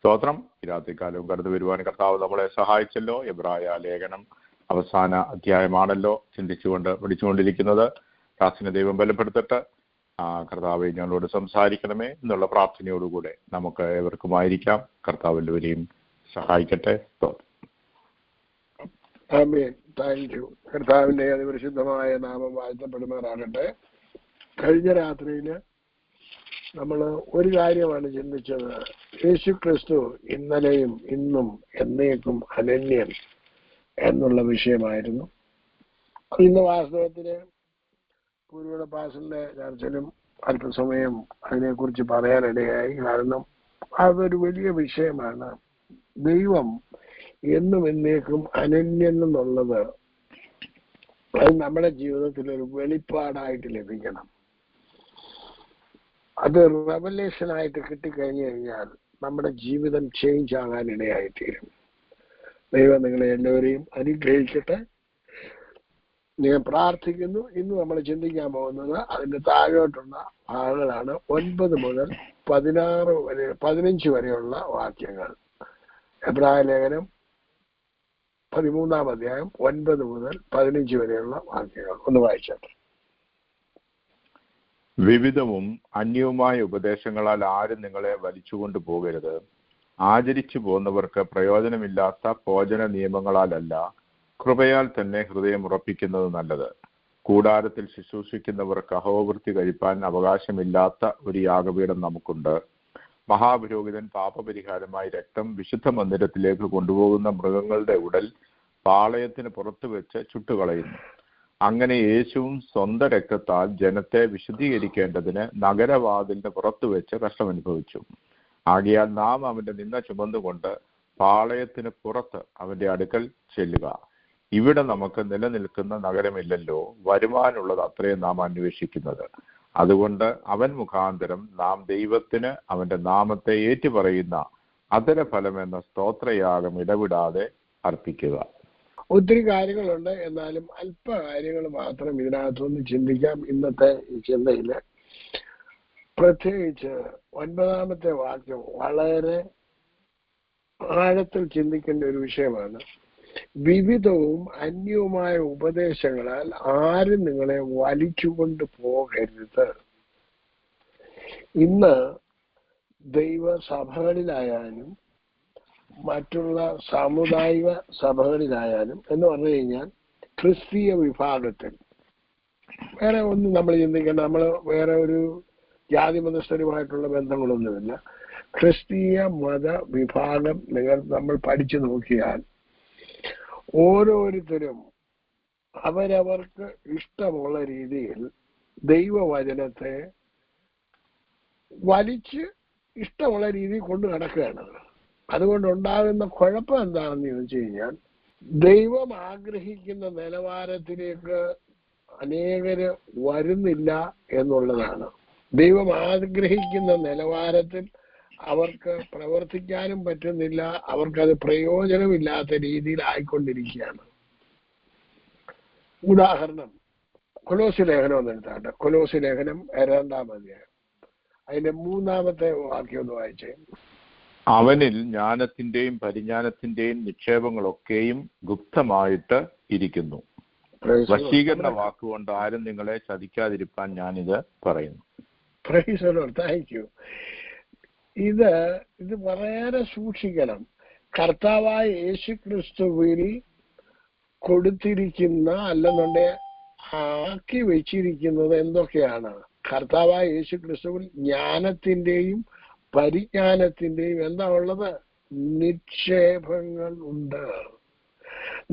സ്തോത്രം. ഈ രാത്രികാലവും കടന്നു വരുവാൻ കർത്താവ് നമ്മളെ സഹായിച്ചല്ലോ. എബ്രായ ലേഖനം അവസാന അധ്യായമാണല്ലോ ചിന്തിച്ചുകൊണ്ട് പഠിച്ചുകൊണ്ടിരിക്കുന്നത്. ക്ലാസ്സിനെ ദൈവം ബലപ്പെടുത്തട്ടെ. കർത്താവെ ഞങ്ങളോട് സംസാരിക്കണമേ എന്നുള്ള പ്രാർത്ഥനയോടുകൂടെ നമുക്ക് ഏവർക്കുമായിരിക്കാം. കർത്താവ് എല്ലാവരെയും സഹായിക്കട്ടെ. Thank you. കർത്താവിന്റെ അതിപരിശുദ്ധമായ നാമം വാഴ്ത്തപ്പെടുമാറാകട്ടെ. കഴിഞ്ഞ രാത്രിയിൽ നമ്മൾ ഒരു കാര്യമാണ് ചിന്തിച്ചത്. യേശു ക്രിസ്തു ഇന്നലെയും ഇന്നും എന്നേക്കും അനന്യൻ എന്നുള്ള വിഷയമായിരുന്നു. ഇന്ന് വാസ്തവത്തിന് പൂർവ്വ പാസ്റ്ററിന്റെ ചർച്ചയിലും അല്പസമയം അതിനെക്കുറിച്ച് പറയാനിടയായി. കാരണം അതൊരു വലിയ വിഷയമാണ്. ദൈവം എന്നും എന്നേക്കും അനന്യൻ എന്നുള്ളത് അത് നമ്മുടെ ജീവിതത്തിൽ ഒരു വെളിപ്പാടായിട്ട് ലഭിക്കണം. അത് റെവലേഷനായിട്ട് കിട്ടിക്കഴിഞ്ഞു കഴിഞ്ഞാൽ നമ്മുടെ ജീവിതം ചേഞ്ച് ആകാൻ ഇടയായിത്തീരും. ദൈവം നിങ്ങളെ എല്ലാവരെയും അനുഗ്രഹിക്കട്ടെ. ഞാൻ പ്രാർത്ഥിക്കുന്നു. ഇന്ന് നമ്മൾ ചിന്തിക്കാൻ പോകുന്നത് അതിന്റെ താഴോട്ടുള്ള ഭാഗങ്ങളാണ്. 9 മുതൽ 15 വരെയുള്ള വാക്യങ്ങൾ. എബ്രായ ലേഖനം 13-ാം അധ്യായം 9 മുതൽ 15 വരെയുള്ള വാക്യങ്ങൾ ഒന്ന് വായിച്ചാട്ടെ. വിവിധവും അന്യവുമായ ഉപദേശങ്ങളാൽ ആരും നിങ്ങളെ വലിച്ചുകൊണ്ടു പോകരുത്. ആചരിച്ചു പോകുന്നവർക്ക് പ്രയോജനമില്ലാത്ത ഭോജന നിയമങ്ങളാലല്ല, കൃപയാൽ തന്നെ ഹൃദയം ഉറപ്പിക്കുന്നത് നല്ലത്. കൂടാരത്തിൽ ശുശ്രൂഷിക്കുന്നവർക്ക് അഹോവൃത്തി കഴിപ്പാൻ അവകാശമില്ലാത്ത ഒരു യാഗപീഠം നമുക്കുണ്ട്. മഹാപുരോഹിതൻ പാപപരിഹാരമായി രക്തം വിശുദ്ധ മന്ദിരത്തിലേക്ക് കൊണ്ടുപോകുന്ന മൃഗങ്ങളുടെ ഉടൽ പാളയത്തിന് പുറത്തു വെച്ച് ചുട്ടുകളയുന്നു. അങ്ങനെ യേശുവും സ്വന്തം രക്തത്താൽ ജനത്തെ വിശുദ്ധീകരിക്കേണ്ടതിന് നഗരവാതിലിന് പുറത്തു വെച്ച് കഷ്ടമനുഭവിച്ചു. ആകയാൽ നാം അവന്റെ നിന്ന ചുമന്നുകൊണ്ട് പാളയത്തിന് പുറത്ത് അവന്റെ അടുക്കൽ ചെല്ലുക. ഇവിടെ നമുക്ക് നിലനിൽക്കുന്ന നഗരമില്ലല്ലോ, വരുവാനുള്ളത് അത്രയും നാം അന്വേഷിക്കുന്നത്. അതുകൊണ്ട് അവൻ മുഖാന്തരം നാം ദൈവത്തിന് അവന്റെ നാമത്തെ ഏറ്റുപറയുന്ന അധരഫലം എന്ന സ്തോത്രയാഗം ഇടവിടാതെ അർപ്പിക്കുക. ഒത്തിരി കാര്യങ്ങളുണ്ട്, എന്നാലും അല്പ കാര്യങ്ങൾ മാത്രം ഇതിനകത്തുനിന്ന് ചിന്തിക്കാം. ഇന്നത്തെ ഈ ചിന്തയില് പ്രത്യേകിച്ച് 9-ാമത്തെ വാക്യം വളരെ ആഴത്തിൽ ചിന്തിക്കേണ്ട ഒരു വിഷയമാണ്. വിവിധവും അന്യവുമായ ഉപദേശങ്ങളാൽ ആരും നിങ്ങളെ വലിച്ചുകൊണ്ട് പോകരുത്. ഇന്ന് ദൈവസഭകളിലായാലും മറ്റുള്ള സാമുദായിക സഭകളിലായാലും എന്ന് പറഞ്ഞു കഴിഞ്ഞാൽ ക്രിസ്തീയ വിഭാഗത്തിൽ വേറെ ഒന്നും നമ്മൾ ചിന്തിക്കേണ്ട. നമ്മൾ വേറെ ഒരു ജാതി മതസ്ഥരുമായിട്ടുള്ള ബന്ധങ്ങളൊന്നുമില്ല. ക്രിസ്തീയ മത വിഭാഗം നമ്മൾ പഠിച്ചു നോക്കിയാൽ ഓരോരുത്തരും അവരവർക്ക് ഇഷ്ടമുള്ള രീതിയിൽ ദൈവവചനത്തെ വലിച്ച് ഇഷ്ടമുള്ള രീതിയിൽ കൊണ്ടു നടക്കുകയാണ്. അതുകൊണ്ടുണ്ടാകുന്ന കുഴപ്പം എന്താണെന്ന് ചോദിച്ചു കഴിഞ്ഞാൽ ദൈവം ആഗ്രഹിക്കുന്ന നിലവാരത്തിലേക്ക് അനേകര് വരുന്നില്ല എന്നുള്ളതാണ്. ദൈവം ആഗ്രഹിക്കുന്ന നിലവാരത്തിൽ അവർക്ക് പ്രവർത്തിക്കാനും പറ്റുന്നില്ല. അവർക്കത് പ്രയോജനമില്ലാത്ത രീതിയിൽ ആയിക്കൊണ്ടിരിക്കുകയാണ്. ഉദാഹരണം കൊലോസി ലേഖനം ഒന്ന് എടുത്താട്ടെ. കൊലോസി ലേഖനം 2-ാം അധ്യായം അതിന്റെ 3-ാമത്തെ വാക്യം ഒന്ന് വായിച്ചേ. അവനിൽ ജ്ഞാനത്തിന്റെയും പരിജ്ഞാനത്തിന്റെയും നിക്ഷേപങ്ങളൊക്കെയും ഗുപ്തമായിട്ട് ഇരിക്കുന്നു. വശീകരണ വാക്കുകൊണ്ട് ആരും നിങ്ങളെ ചതിക്കാതിരിക്കാൻ ഞാനിത് പറയുന്നു. Thank you. ഇത് വളരെ സൂക്ഷിക്കണം. കർത്താവായ യേശു ക്രിസ്തുവിൽ കൊടുത്തിരിക്കുന്ന അല്ലെന്നുണ്ടെങ്കിൽ ആക്കി വെച്ചിരിക്കുന്നത് എന്തൊക്കെയാണ്? കർത്താവായ യേശു ക്രിസ്തുവിൽ ജ്ഞാനത്തിന്റെയും പരിജ്ഞാനത്തിന്റെയും എന്താ ഉള്ളത്? നിക്ഷേപങ്ങൾ ഉണ്ട്.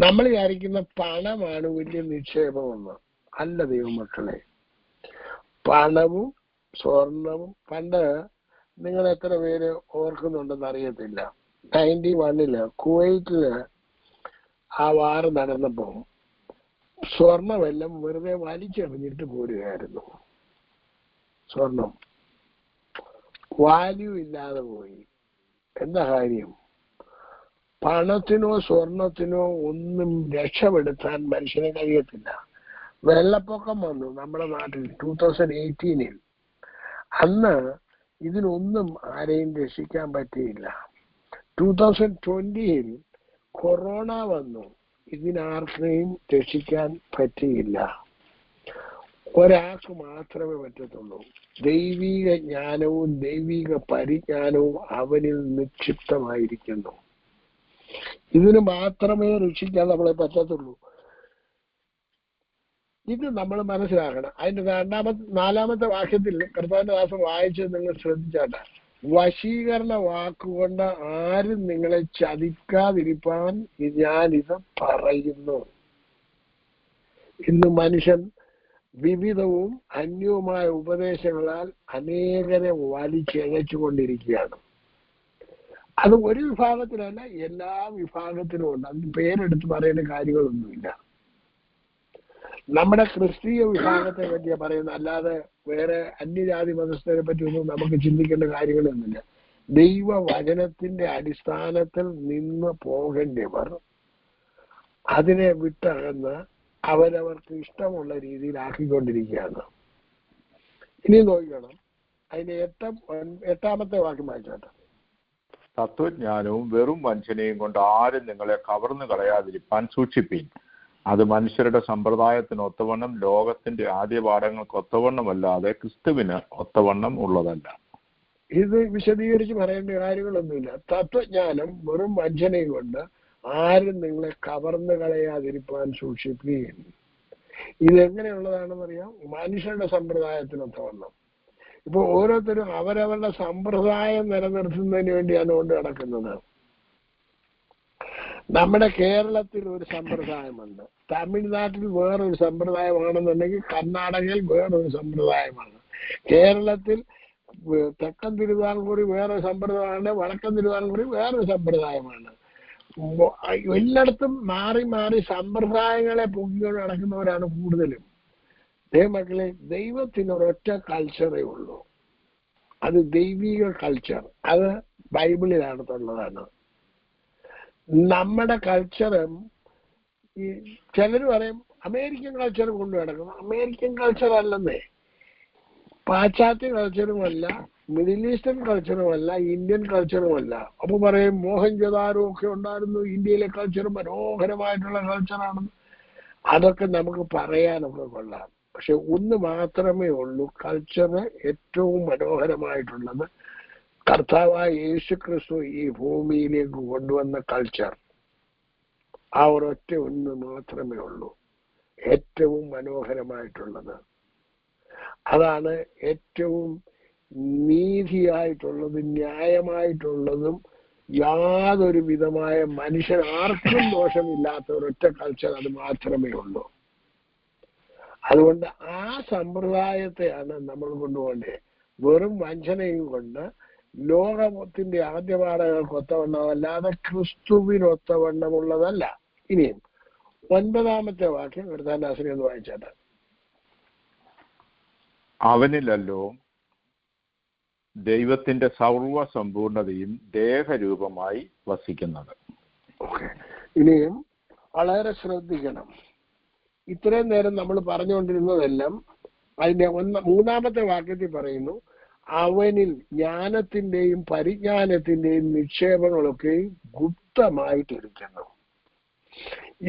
നമ്മൾ വിചാരിക്കുന്ന പണമാണ് വലിയ നിക്ഷേപമെന്ന്. അല്ല ദൈവമക്കളെ, പണവും സ്വർണവും പണ്ട് നിങ്ങൾ എത്ര പേര് ഓർക്കുന്നുണ്ടെന്ന് അറിയത്തില്ല. 91 കുവൈറ്റില് ആ വാറ് നടന്നപ്പോ സ്വർണമെല്ലാം വെറുതെ വലിച്ചെറിഞ്ഞിട്ട് പോരുകയായിരുന്നു. സ്വർണം വാല്യൂ ഇല്ലാതെ പോയി. എന്താ കാര്യം? പണത്തിനോ സ്വർണത്തിനോ ഒന്നും രക്ഷപ്പെടുത്താൻ മനുഷ്യനെ കഴിയത്തില്ല. വെള്ളപ്പൊക്കം വന്നു നമ്മുടെ നാട്ടിൽ 2018. അന്ന് ഇതിനൊന്നും ആരെയും രക്ഷിക്കാൻ പറ്റിയില്ല. 2020 കൊറോണ വന്നു. ഇതിനാർക്കെയും രക്ഷിക്കാൻ പറ്റിയില്ല. ഒരാൾക്ക് മാത്രമേ പറ്റത്തുള്ളൂ. ദൈവിക ജ്ഞാനവും ദൈവിക പരിജ്ഞാനവും അവനിൽ നിക്ഷിപ്തമായിരിക്കുന്നു. ഇതിന് മാത്രമേ രക്ഷിക്കാൻ നമ്മളെ പറ്റത്തുള്ളൂ. ഇത് നമ്മൾ മനസ്സിലാക്കണം. അതിന്റെ 4-ാമത്തെ വാക്യത്തിൽ കർത്താവിന്റെ ദാസൻ വായിച്ചത് നിങ്ങൾ ശ്രദ്ധിച്ചാട്ടെ. വശീകരണ വാക്കുകൊണ്ട് ആരും നിങ്ങളെ ചതിക്കാതിരിപ്പാൻ ഞാനിത് പറയുന്നു. ഇന്ന് മനുഷ്യൻ വിവിധവും അന്യവുമായ ഉപദേശങ്ങളാൽ അനേകരെ വലിച്ചഴച്ചുകൊണ്ടിരിക്കുകയാണ്. അത് ഒരു വിഭാഗത്തിലല്ല, എല്ലാ വിഭാഗത്തിലും ഉണ്ട്. അതിന് പേരെടുത്ത് പറയേണ്ട കാര്യങ്ങളൊന്നുമില്ല. നമ്മുടെ ക്രിസ്തീയ വിഭാഗത്തെ പറ്റിയാ പറയുന്നത്, അല്ലാതെ വേറെ അന്യജാതി മതസ്ഥരെ പറ്റി ഒന്നും നമുക്ക് ചിന്തിക്കേണ്ട കാര്യങ്ങളൊന്നുമില്ല. ദൈവവചനത്തിന്റെ അടിസ്ഥാനത്തിൽ നിന്ന് പോകേണ്ടവർ അതിനെ വിട്ടകന്ന് അവരവർക്ക് ഇഷ്ടമുള്ള രീതിയിലാക്കിക്കൊണ്ടിരിക്കുകയാണ്. ഇനി നോക്കണം, അതിന്റെ 8-ാമത്തെ വാക്യം വായിച്ചോട്ടെ. തത്വജ്ഞാനവും വെറും വഞ്ചനയും കൊണ്ട് ആരും നിങ്ങളെ കവർന്നു കളയാതിരിപ്പാൻ സൂക്ഷിപ്പീൻ. അത് മനുഷ്യരുടെ സമ്പ്രദായത്തിന് ഒത്തവണ്ണം, ലോകത്തിന്റെ ആദ്യപാഠങ്ങൾക്ക് ഒത്തവണ്ണമല്ലാതെ ക്രിസ്തുവിന് ഒത്തവണ്ണം ഉള്ളതല്ല. ഇത് വിശദീകരിച്ച് പറയേണ്ട കാര്യങ്ങളൊന്നുമില്ല. തത്വജ്ഞാനം വെറും വഞ്ചനയും കൊണ്ട് ആരും നിങ്ങളെ കവർന്നു കളയാതിരിപ്പാൻ സൂക്ഷിപ്പീൻ. ഇതെങ്ങനെയുള്ളതാണെന്നറിയാം? മനുഷ്യരുടെ സമ്പ്രദായത്തിനൊത്തവണ്ണം. ഇപ്പൊ ഓരോരുത്തരും അവരവരുടെ സമ്പ്രദായം നിലനിർത്തുന്നതിന് വേണ്ടിയാണ് കൊണ്ട് നടക്കുന്നത്. നമ്മുടെ കേരളത്തിൽ ഒരു സമ്പ്രദായമുണ്ട്, തമിഴ്നാട്ടിൽ വേറൊരു സമ്പ്രദായമാണെന്നുണ്ടെങ്കിൽ കർണാടകയിൽ വേറൊരു സമ്പ്രദായമാണ്, കേരളത്തിൽ തെക്കൻ തിരുവിതാംകൂറിൽ വേറൊരു സമ്പ്രദായമാണ്, വടക്കൻ തിരുവിതാംകൂറിൽ വേറൊരു സമ്പ്രദായമാണ്. എല്ലായിടത്തും മാറി മാറി സമ്പ്രദായങ്ങളെ പൊക്കിക്കൊണ്ട് നടക്കുന്നവരാണ് കൂടുതലും. മക്കളെ, ദൈവത്തിന് ഒരൊറ്റ കൾച്ചറേ ഉള്ളൂ. അത് ദൈവിക കൾച്ചർ. അത് ബൈബിളിനകത്തുള്ളതാണ്. നമ്മുടെ കൾച്ചറും ഈ ചിലർ പറയും അമേരിക്കൻ കൾച്ചർ കൊണ്ടു നടക്കണം. അമേരിക്കൻ കൾച്ചർ അല്ലെന്നേ, പാശ്ചാത്യ കൾച്ചറുമല്ല, മിഡിൽ ഈസ്റ്റേൺ കൾച്ചറുമല്ല, ഇന്ത്യൻ കൾച്ചറുമല്ല. അപ്പൊ പറയും മോഹൻജദാരോ ഒക്കെ ഉണ്ടായിരുന്നു, ഇന്ത്യയിലെ കൾച്ചർ മനോഹരമായിട്ടുള്ള കൾച്ചറാണെന്ന്. അതൊക്കെ നമുക്ക് പറയാനൊക്കെ കൊള്ളാം. പക്ഷെ ഒന്ന് മാത്രമേ ഉള്ളൂ കൾച്ചറ് ഏറ്റവും മനോഹരമായിട്ടുള്ളത്, കർത്താവായ യേശു ക്രിസ്തു ഈ ഭൂമിയിലേക്ക് കൊണ്ടുവന്ന കൾച്ചർ. ആ ഒരൊറ്റ ഒന്ന് മാത്രമേ ഉള്ളൂ ഏറ്റവും മനോഹരമായിട്ടുള്ളത്. അതാണ് ഏറ്റവും നീതിയായിട്ടുള്ളതും ന്യായമായിട്ടുള്ളതും യാതൊരു വിധമായ മനുഷ്യൻ ആർക്കും ദോഷമില്ലാത്ത ഒരൊറ്റ കൾച്ചർ അത് മാത്രമേ ഉള്ളൂ. അതുകൊണ്ട് ആ സമ്പ്രദായത്തെയാണ് നമ്മൾ കൊണ്ടുപോകേണ്ടത്. വെറും വഞ്ചനയും കൊണ്ട് ലോകത്തിന്റെ ആദ്യപാഠങ്ങൾക്ക് ഒത്തവണ്ണം അല്ലാതെ ക്രിസ്തുവിനൊത്തവണ്ണമുള്ളതല്ല. ഇനിയും 9-ാമത്തെ വാക്യം കർത്താവിനെ ഒന്ന് വായിച്ചാട്ടെ. അവനിലല്ലോ ദൈവത്തിന്റെ സർവസമ്പൂർണതയും ദേഹരൂപമായി വസിക്കുന്നത്. ഇനിയും വളരെ ശ്രദ്ധിക്കണം. ഇത്രയും നേരം നമ്മൾ പറഞ്ഞുകൊണ്ടിരുന്നതെല്ലാം അതിന്റെ 3-ാമത്തെ വാക്യത്തിൽ പറയുന്നു, അവനിൽ ജ്ഞാനത്തിന്റെയും പരിജ്ഞാനത്തിന്റെയും നിക്ഷേപങ്ങളൊക്കെ ഗുപ്തമായിട്ടിരിക്കുന്നു.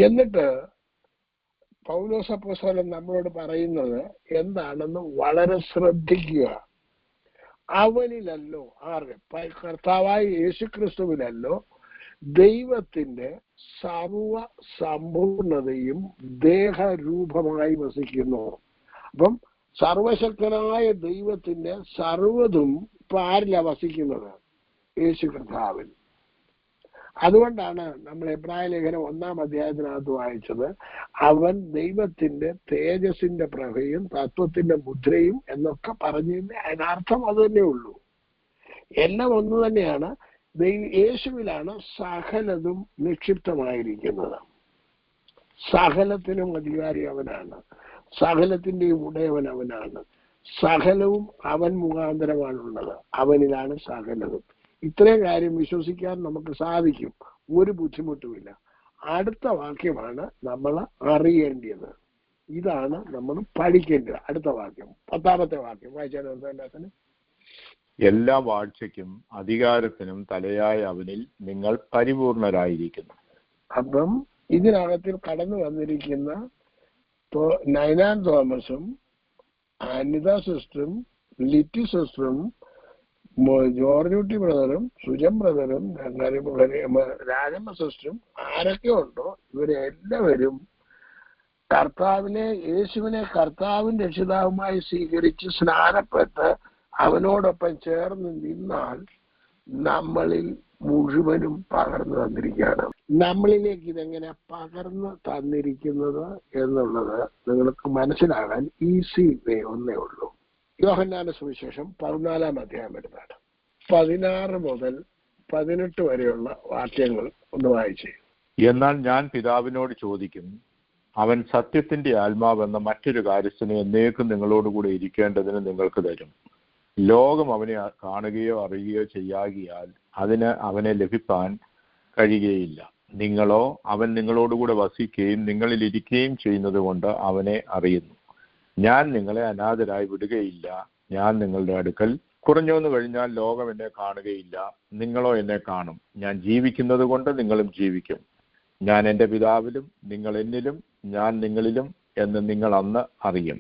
എന്നിട്ട് പൗലോസ് അപ്പോസ്തലൻ നമ്മളോട് പറയുന്നത് എന്താണെന്ന് വളരെ ശ്രദ്ധിക്കുക. അവനിലല്ലോ, കർത്താവായ യേശുക്രിസ്തുവിലല്ലോ ദൈവത്തിന്റെ സർവ സമ്പൂർണതയും ദേഹരൂപമായി വസിക്കുന്നു. അപ്പം സർവശക്തനായ ദൈവത്തിന്റെ സർവ്വതും ഇപ്പൊ ആരിലാ വസിക്കുന്നത്? യേശു കർത്താവിൽ. അതുകൊണ്ടാണ് നമ്മൾ എബ്രായ ലേഖനം 1-ാം അധ്യായത്തിനകത്ത് വായിച്ചത്, അവൻ ദൈവത്തിന്റെ തേജസ്സിന്റെ പ്രഭയും തത്വത്തിന്റെ മുദ്രയും എന്നൊക്കെ പറഞ്ഞതിന്റെ അതിനർത്ഥം അത് തന്നെ ഉള്ളൂ. എല്ലാം ഒന്ന് തന്നെയാണ്. യേശുവിലാണ് സകലതും നിക്ഷിപ്തമായിരിക്കുന്നത്. സകലത്തിനും അധികാരി അവനാണ്, സകലത്തിന്റെയും ഉടയവൻ അവനാണ്, സകലവും അവൻ മുഖാന്തരമാണുള്ളത്, അവനിലാണ് സകലതും. ഇത്രയും കാര്യം വിശ്വസിക്കാൻ നമുക്ക് സാധിക്കും, ഒരു ബുദ്ധിമുട്ടുമില്ല. അടുത്ത വാക്യമാണ് നമ്മൾ അറിയേണ്ടത്. ഇതാണ് നമ്മൾ പഠിക്കേണ്ടത്. അടുത്ത വാക്യം 10-ാമത്തെ വാക്യം വായിച്ചാൽ എല്ലാ വാഴ്ചയ്ക്കും അധികാരത്തിനും തലയായ അവനിൽ നിങ്ങൾ പരിപൂർണരായിരിക്കുന്നു. അപ്പം ഇതിനകത്തിൽ കടന്നു വന്നിരിക്കുന്ന നൈനാൻ തോമസും അനിത സിസ്റ്ററും ലിറ്റി സിസ്റ്ററും ജോർജ് കുട്ടി ബ്രദറും സുജൻ ബ്രദറും രാജമ്മ സിസ്റ്ററും ആരൊക്കെ ഉണ്ടോ ഇവരെല്ലാവരും കർത്താവിനെ, യേശുവിനെ കർത്താവിൻ രക്ഷിതാവുമായി സ്വീകരിച്ച് സ്നാനപ്പെട്ട് അവനോടൊപ്പം ചേർന്ന് നിന്നാൽ നമ്മളിൽ മുഴുവനും പകർന്നു തന്നിരിക്കുകയാണ്. നമ്മളിലേക്ക് ഇതെങ്ങനെ പകർന്നു തന്നിരിക്കുന്നത് എന്നുള്ളത് നിങ്ങൾക്ക് മനസ്സിലാകാൻ ഈസി വേ ഒന്നേ ഉള്ളൂ. യോഹന്നാന്റെ സുവിശേഷം 14-ാം അധ്യായം എടുത്താണ് 16 മുതൽ 18 വരെയുള്ള വാക്യങ്ങൾ ഒന്ന് വായിച്ചേ. എന്നാൽ ഞാൻ പിതാവിനോട് ചോദിക്കും, അവൻ സത്യത്തിന്റെ ആത്മാവെന്ന മറ്റൊരു കാര്യസ്ഥനെ എന്നേക്കും നിങ്ങളോടുകൂടെ ഇരിക്കേണ്ടതിന് നിങ്ങൾക്ക് തരും. ലോകം അവനെ കാണുകയോ അറിയുകയോ ചെയ്യാകിയാൽ അതിന് അവനെ ലഭിപ്പാൻ കഴിയുകയില്ല. നിങ്ങളോ അവൻ നിങ്ങളോടുകൂടെ വസിക്കുകയും നിങ്ങളിൽ ഇരിക്കുകയും ചെയ്യുന്നത് കൊണ്ട് അവനെ അറിയുന്നു. ഞാൻ നിങ്ങളെ അനാഥരായി വിടുകയില്ല. ഞാൻ നിങ്ങളുടെ അടുക്കൽ കുറഞ്ഞൊന്നു കഴിഞ്ഞാൽ ലോകം എന്നെ കാണുകയില്ല, നിങ്ങളോ എന്നെ കാണും. ഞാൻ ജീവിക്കുന്നത് കൊണ്ട് നിങ്ങളും ജീവിക്കും. ഞാൻ എൻ്റെ പിതാവിലും നിങ്ങൾ എന്നിലും ഞാൻ നിങ്ങളിലും എന്ന് നിങ്ങൾ അന്ന് അറിയും.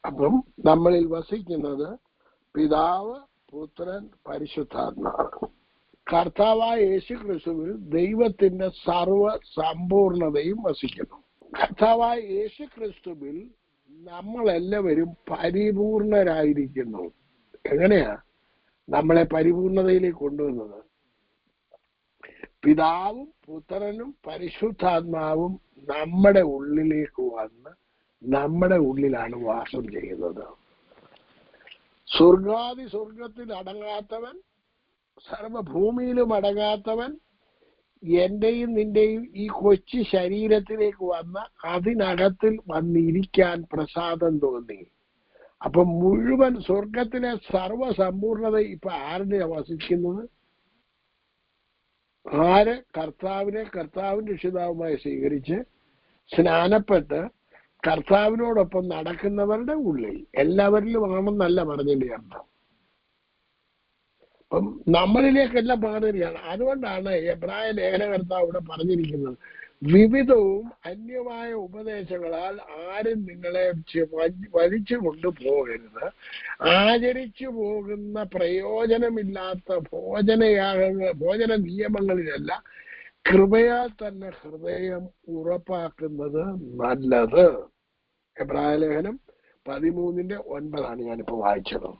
അപ്പം നമ്മളിൽ വസിക്കുന്നത് പിതാവ്, പുത്രൻ, പരിശുദ്ധാത്മാവ്. കർത്താവായ യേശു ക്രിസ്തുവിൽ ദൈവത്തിന്റെ സർവ സമ്പൂർണതയും വസിക്കുന്നു. കർത്താവായ യേശു ക്രിസ്തുവിൽ നമ്മളെല്ലാവരും പരിപൂർണരായിരിക്കുന്നു. എങ്ങനെയാ നമ്മളെ പരിപൂർണതയിലേക്ക് കൊണ്ടുവന്നത്? പിതാവും പുത്രനും പരിശുദ്ധാത്മാവും നമ്മുടെ ഉള്ളിലേക്ക് വന്ന് നമ്മുടെ ഉള്ളിലാണ് വാസം ചെയ്യുന്നത്. സ്വർഗത്തിൽ അടങ്ങാത്തവൻ, സർവഭൂമിയിലും അടങ്ങാത്തവൻ എന്റെയും നിന്റെയും ഈ കൊച്ചു ശരീരത്തിലേക്ക് വന്ന് അതിനകത്തിൽ വന്നിരിക്കാൻ പ്രസാദം തോന്നി. അപ്പൊ മുഴുവൻ സ്വർഗത്തിലെ സർവസമ്പൂർണത ഇപ്പൊ ആരുടെ വസിക്കുന്നത്? ആര് കർത്താവിന്റെ രക്ഷിതാവുമായി സ്വീകരിച്ച് സ്നാനപ്പെട്ട് കർത്താവിനോടൊപ്പം നടക്കുന്നവരുടെ ഉള്ളിൽ, എല്ലാവരിലും ആണെന്നല്ല പറഞ്ഞതിന്റെ അർത്ഥം. അപ്പം നമ്മളിലേക്കെല്ലാം പകരുകയാണ്. അതുകൊണ്ടാണ് എബ്രായ ലേഖനകർത്താവ് ഇവിടെ പറഞ്ഞിരിക്കുന്നത്, വിവിധവും അന്യമായ ഉപദേശങ്ങളാൽ ആരും നിങ്ങളെ വലിച്ചു കൊണ്ടുപോകരുത്. ആചരിച്ചു പോകുന്ന പ്രയോജനമില്ലാത്ത ഭോജന നിയമങ്ങളിലല്ല, കൃപയാൽ തന്നെ ഹൃദയം ഉറപ്പാക്കുന്നത് നല്ലത്. എബ്രായ ലേഖനം 13:9 ഞാനിപ്പോ വായിച്ചത്.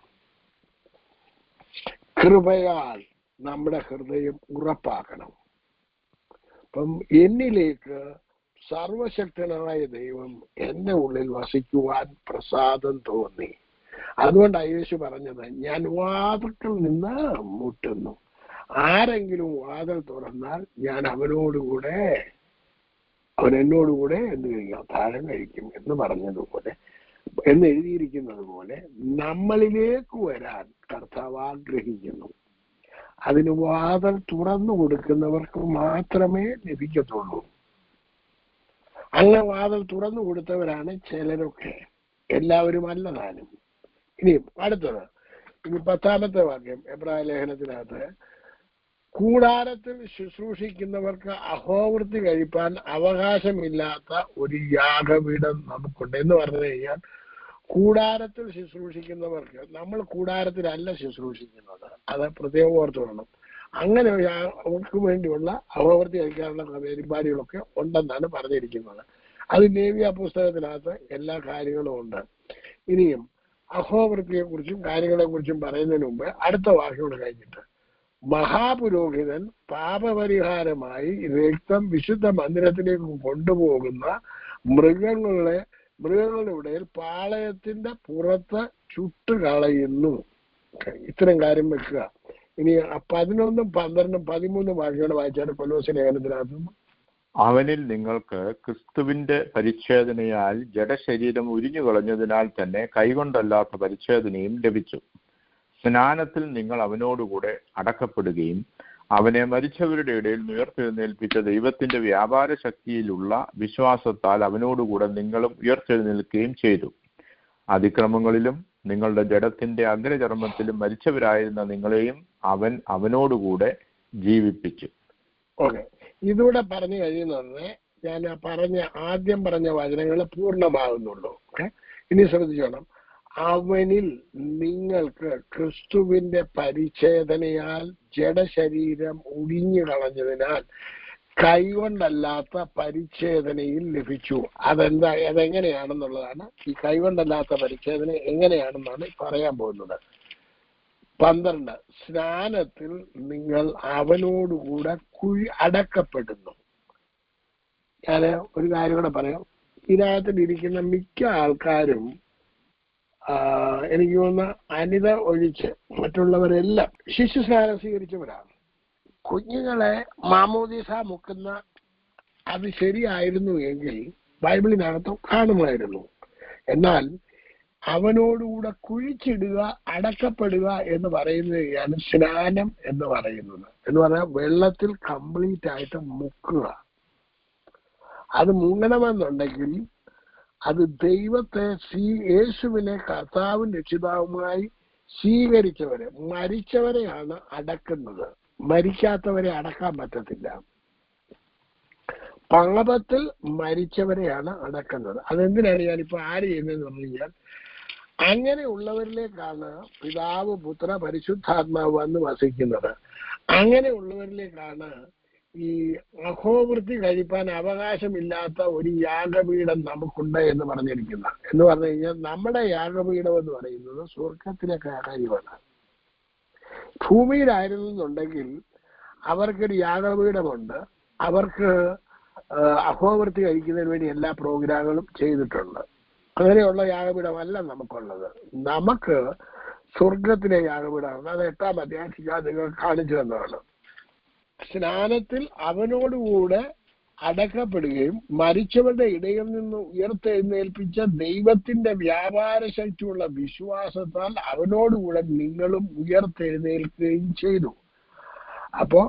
കൃപയാൽ നമ്മുടെ ഹൃദയം ഉറപ്പാക്കണം. അപ്പം എന്നിലേക്ക് സർവശക്തനായ ദൈവം എന്റെ ഉള്ളിൽ വസിക്കുവാൻ പ്രസാദം തോന്നി. അതുകൊണ്ടാണ് യേശു പറഞ്ഞത്, ഞാൻ വാതിൽക്കൽ നിന്ന് മുട്ടുന്നു. ആരെങ്കിലും വാതിൽ തുറന്നാൽ ഞാൻ അവൻ എന്നോടുകൂടെ എന്ന് കഴിക്കാം, താഴം കഴിക്കും എന്ന് പറഞ്ഞതുപോലെ, എന്ന് എഴുതിയിരിക്കുന്നത് പോലെ നമ്മളിലേക്ക് വരാൻ കർത്താവ് ആഗ്രഹിക്കുന്നു. അതിന് വാതിൽ തുറന്നു കൊടുക്കുന്നവർക്ക് മാത്രമേ ലഭിക്കത്തുള്ളൂ. അങ്ങനെ വാതിൽ തുറന്നു കൊടുത്തവരാണ് ചിലരൊക്കെ, എല്ലാവരും അല്ലതാനും. ഇനി അടുത്തത്, ഇനി 10-ാമത്തെ വാക്യം എബ്രായ ലേഖനത്തിനകത്ത്, കൂടാരത്തിൽ ശുശ്രൂഷിക്കുന്നവർക്ക് അഹോവൃത്തി കഴിപ്പാൻ അവകാശമില്ലാത്ത ഒരു യാഗപീഠം നമുക്കുണ്ട് എന്ന് പറഞ്ഞു കഴിഞ്ഞാൽ, കൂടാരത്തിൽ ശുശ്രൂഷിക്കുന്നവർക്ക്, നമ്മൾ കൂടാരത്തിലല്ല ശുശ്രൂഷിക്കുന്നത്, അത് പ്രത്യേകം ഓർത്തു വേണം. അങ്ങനെ അവർക്ക് വേണ്ടിയുള്ള അഹോവൃത്തി കഴിക്കാനുള്ള പരിപാടികളൊക്കെ ഉണ്ടെന്നാണ് പറഞ്ഞിരിക്കുന്നത്. അത് ലേവ്യ പുസ്തകത്തിനകത്ത് എല്ലാ കാര്യങ്ങളും ഉണ്ട്. ഇനിയും അഹോവൃത്തിയെ കുറിച്ചും കാര്യങ്ങളെ കുറിച്ചും പറയുന്നതിന് മുമ്പ് അടുത്ത വാക്കുകൾ കഴിഞ്ഞിട്ട്, മഹാപുരോഹിതൻ പാപപരിഹാരമായി രക്തം വിശുദ്ധ മന്ദിരത്തിലേക്ക് കൊണ്ടുപോകുന്ന മൃഗങ്ങളുടെ ഇടയിൽ പാളയത്തിന്റെ പുറത്ത് ചുട്ടുകളയുന്നു. ഇത്തരം കാര്യം വെക്കുക. ഇനി 11, 12, 13 വാക്യങ്ങൾ വായിച്ചാൽ കൊലോസ്യ ലേഖനത്തിനകത്തും, അവനിൽ നിങ്ങൾക്ക് ക്രിസ്തുവിന്റെ പരിച്ഛേദനയാൽ ജഡശരീരം ഉരിഞ്ഞു കളഞ്ഞതിനാൽ തന്നെ കൈകൊണ്ടല്ലാത്ത പരിച്ഛേദനയും ലഭിച്ചു. സ്നാനത്തിൽ നിങ്ങൾ അവനോടുകൂടെ അടക്കപ്പെടുകയും അവനെ മരിച്ചവരുടെ ഇടയിൽ ഉയർത്തെഴുന്നേൽപ്പിച്ച ദൈവത്തിന്റെ വ്യാപാര ശക്തിയിലുള്ള വിശ്വാസത്താൽ അവനോടുകൂടെ നിങ്ങളും ഉയർത്തെഴുന്നേൽക്കുകയും ചെയ്തു. അതിക്രമങ്ങളിലും നിങ്ങളുടെ ജഡത്തിന്റെ അഗ്രചർമ്മത്തിലും മരിച്ചവരായിരുന്ന നിങ്ങളെയും അവൻ അവനോടുകൂടെ ജീവിപ്പിച്ചു. ഓക്കെ, ഇതൂടെ പറഞ്ഞു കഴിയുന്നത് ഞാൻ ആദ്യം പറഞ്ഞ വചനങ്ങൾ പൂർണ്ണമാകുന്നുള്ളൂ. ഓക്കെ, ഇനി ശ്രദ്ധിച്ചോണം. അവനിൽ നിങ്ങൾക്ക് ക്രിസ്തുവിന്റെ പരിച്ഛേദനയാൽ ജഡശരീരം ഒഴിഞ്ഞു കളഞ്ഞതിനാൽ കൈകൊണ്ടല്ലാത്ത പരിച്ഛേദനയിൽ ലഭിച്ചു. അതെങ്ങനെയാണെന്നുള്ളതാണ്. ഈ കൈകൊണ്ടല്ലാത്ത പരിച്ഛേദന എങ്ങനെയാണെന്നാണ് പറയാൻ പോകുന്നത്. 12, സ്നാനത്തിൽ നിങ്ങൾ അവനോടുകൂടെ അടക്കപ്പെടുന്നു. ഞാൻ ഒരു കാര്യം കൂടെ പറയാം. ഇതിനകത്തിരിക്കുന്ന മിക്ക ആൾക്കാരും എനിക്ക് തോന്നുന്ന അനിത ഒഴിച്ച് മറ്റുള്ളവരെല്ലാം ശിശു സ്നാനം സ്വീകരിച്ചവരാണ്. കുഞ്ഞുങ്ങളെ മാമോദീസ മുക്കുന്ന അത് ശരിയായിരുന്നു എങ്കിൽ ബൈബിളിനകത്തും കാണുമായിരുന്നു. എന്നാൽ അവനോടുകൂടെ കുഴിച്ചിടുക, അടക്കപ്പെടുക എന്ന് പറയുന്നതാണ് സ്നാനം എന്ന് പറയുന്നത്. എന്ന് പറഞ്ഞാൽ വെള്ളത്തിൽ കംപ്ലീറ്റ് ആയിട്ട് മുക്കുക. അത് മുങ്ങണമെന്നുണ്ടെങ്കിൽ അത് ദൈവത്തെ യേശുവിനെ കർത്താവും രക്ഷിതാവുമായി സ്വീകരിച്ചവരെ, മരിച്ചവരെയാണ് അടക്കുന്നത്. മരിക്കാത്തവരെ അടക്കാൻ പറ്റത്തില്ല. പാപത്തിൽ മരിച്ചവരെയാണ് അടക്കുന്നത്. അതെന്തിനാണ് ഞാനിപ്പോ ആര് ചെയ്യുന്നതെന്ന് പറഞ്ഞു കഴിഞ്ഞാൽ, അങ്ങനെയുള്ളവരിലേക്കാണ് പിതാവ്, പുത്ര, പരിശുദ്ധാത്മാവ് വന്ന് വസിക്കുന്നത്. അങ്ങനെയുള്ളവരിലേക്കാണ് ഈ അഹോവൃത്തി കഴിപ്പാൻ അവകാശമില്ലാത്ത ഒരു യാഗപീഠം നമുക്കുണ്ട് എന്ന് പറഞ്ഞിരിക്കുന്നത്. എന്ന് പറഞ്ഞു കഴിഞ്ഞാൽ നമ്മുടെ യാഗപീഠം എന്ന് പറയുന്നത് സ്വർഗത്തിലെ കാര്യമാണ്. ഭൂമിയിലായിരുന്നുണ്ടെങ്കിൽ അവർക്കൊരു യാഗപീഠമുണ്ട്. അവർക്ക് അഹോവൃത്തി കഴിക്കുന്നതിന് വേണ്ടി എല്ലാ പ്രോഗ്രാമുകളും ചെയ്തിട്ടുണ്ട്. അങ്ങനെയുള്ള യാഗപീഠമല്ല നമുക്കുള്ളത്. നമുക്ക് സ്വർഗത്തിലെ യാഗപീഠമാണ്. അത് 8-ാം അധ്യായം നിങ്ങൾ കാണിച്ചു തന്നതാണ്. സ്നാനത്തിൽ അവനോടുകൂടെ അടക്കപ്പെടുകയും മരിച്ചവരുടെ ഇടയിൽ നിന്ന് ഉയർത്തെഴുന്നേൽപ്പിച്ച ദൈവത്തിന്റെ വ്യാപാര ശക്തിയുള്ള വിശ്വാസത്താൽ അവനോടുകൂടെ നിങ്ങളും ഉയർത്തെഴുന്നേൽക്കുകയും ചെയ്തു. അപ്പോ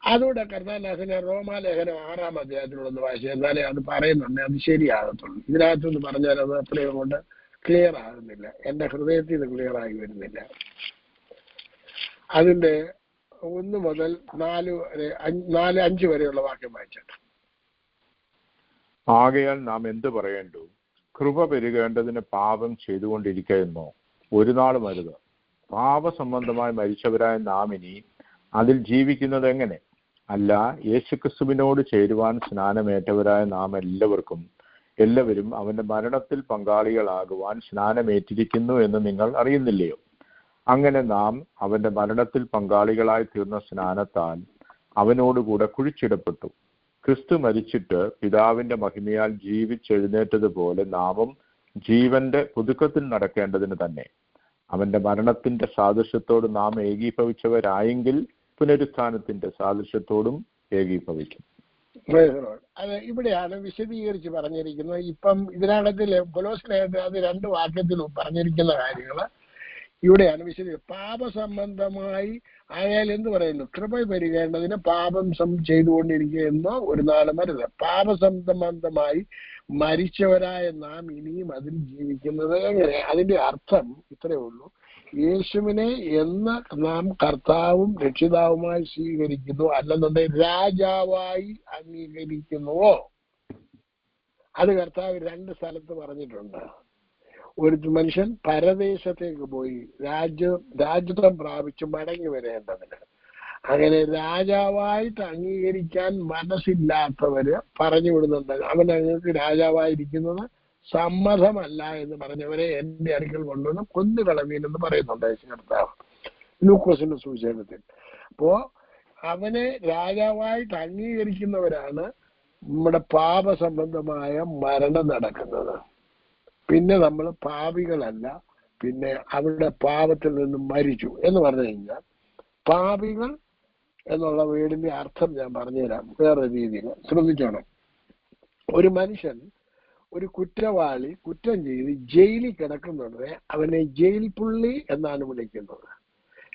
അതുകൂടെ കർത്താനാഥന റോമാലേഖനം 6-ാം അധ്യായത്തിലൊന്ന് വായിച്ചു. എന്നാലേ അത് പറയുന്നുണ്ട് അത് ശരിയാകത്തുള്ളൂ. ഇതിനകത്തൊന്ന് പറഞ്ഞാൽ അത് അത്രയും കൊണ്ട് ക്ലിയർ ആകുന്നില്ല. എന്റെ ഹൃദയത്തിൽ ഇത് ക്ലിയർ ആയി വരുന്നില്ല. അതിന്റെ 1 മുതൽ 4-5 വരെയുള്ള വാക്യം വായിച്ചിട്ട്. ആകയാൽ നാം എന്ത് പറയേണ്ടു? കൃപ പെരുകേണ്ടതിന് പാപം ചെയ്തുകൊണ്ടിരിക്കുന്നോ? ഒരു നാളും അരുത്. പാപസംബന്ധമായി മരിച്ചവരായ നാം ഇനി അതിൽ ജീവിക്കുന്നത് എങ്ങനെ? അല്ല, യേശുക്രിസ്തുവിനോട് ചേരുവാൻ സ്നാനമേറ്റവരായ നാം എല്ലാവരും അവന്റെ മരണത്തിൽ പങ്കാളികളാകുവാൻ സ്നാനമേറ്റിരിക്കുന്നു എന്ന് നിങ്ങൾ അറിയുന്നില്ലയോ? അങ്ങനെ നാം അവന്റെ മരണത്തിൽ പങ്കാളികളായി തീർന്ന സ്നാനത്താൽ അവനോടുകൂടെ കുഴിച്ചിടപ്പെട്ടു. ക്രിസ്തു മരിച്ചിട്ട് പിതാവിന്റെ മഹിമയാൽ ജീവിച്ചെഴുന്നേറ്റതുപോലെ നാമും ജീവന്റെ പുതുക്കത്തിൽ നടക്കേണ്ടതിന് തന്നെ അവന്റെ മരണത്തിന്റെ സാദൃശ്യത്തോട് നാം ഏകീഭവിച്ചവരായെങ്കിൽ പുനരുത്ഥാനത്തിന്റെ സാദൃശ്യത്തോടും ഏകീഭവിക്കും. അത് ഇവിടെയാണ് വിശദീകരിച്ച് പറഞ്ഞിരിക്കുന്നത്. ഇപ്പം ഇതിനകത്തിൽ കൊലോസ്യർ അത് 2 വാക്യത്തിലും പറഞ്ഞിരിക്കുന്ന കാര്യങ്ങള് ഇവിടെയാണ് വിശദീകരിക്കുന്നത്. പാപസംബന്ധമായി ആയാൽ എന്ത് പറയുന്നു? കൃപ പെരുകേണ്ടതിന് പാപം ചെയ്തുകൊണ്ടിരിക്കുകയെന്നോ ഒരു നാളും അരുത്. പാപസംബന്ധമായി മരിച്ചവരായ നാം ഇനിയും അതിൽ ജീവിക്കുന്നത് എങ്ങനെ? അതിന്റെ അർത്ഥം ഇത്രയേ ഉള്ളൂ. യേശുവിനെ എന്ന് നാം കർത്താവും രക്ഷിതാവുമായി സ്വീകരിക്കുന്നു, അല്ലെന്നുണ്ടെങ്കിൽ രാജാവായി അംഗീകരിക്കുന്നുവോ? അത് കർത്താവ് 2 സ്ഥലത്ത് പറഞ്ഞിട്ടുണ്ട്. ഒരു മനുഷ്യൻ പരദേശത്തേക്ക് പോയി രാജ്യത്വം പ്രാപിച്ച് മടങ്ങി വരേണ്ടതിന്. അങ്ങനെ രാജാവായിട്ട് അംഗീകരിക്കാൻ മനസ്സില്ലാത്തവര് പറഞ്ഞു വിടുന്നുണ്ട്, അവൻ ഞങ്ങൾക്ക് രാജാവായിരിക്കുന്നത് സമ്മതമല്ല എന്ന് പറഞ്ഞവരെ എന്റെ അടുക്കൽ കൊണ്ടുവന്ന് കൊന്നുകളവീനെന്ന് പറയുന്നുണ്ട് കർത്താവ് ലൂക്കോസിന്റെ സുവിശേഷത്തിൽ. അപ്പോ അവനെ രാജാവായിട്ട് അംഗീകരിക്കുന്നവരാണ് നമ്മുടെ പാപസംബന്ധമായ മരണം നടക്കുന്നത്. പിന്നെ നമ്മൾ പാപികളല്ല, പിന്നെ അവരുടെ പാപത്തിൽ നിന്ന് മരിച്ചു എന്ന് പറഞ്ഞു കഴിഞ്ഞാൽ, പാപികൾ എന്നുള്ള വേർഡിന്റെ അർത്ഥം ഞാൻ പറഞ്ഞുതരാം വേറെ രീതിയിൽ. ശ്രദ്ധിച്ചോണം. ഒരു മനുഷ്യൻ, ഒരു കുറ്റവാളി കുറ്റം ചെയ്ത് ജയിലിൽ കിടക്കുന്നുണ്ട്, അവനെ ജയിൽ പുള്ളി എന്നാണ് വിളിക്കുന്നത്.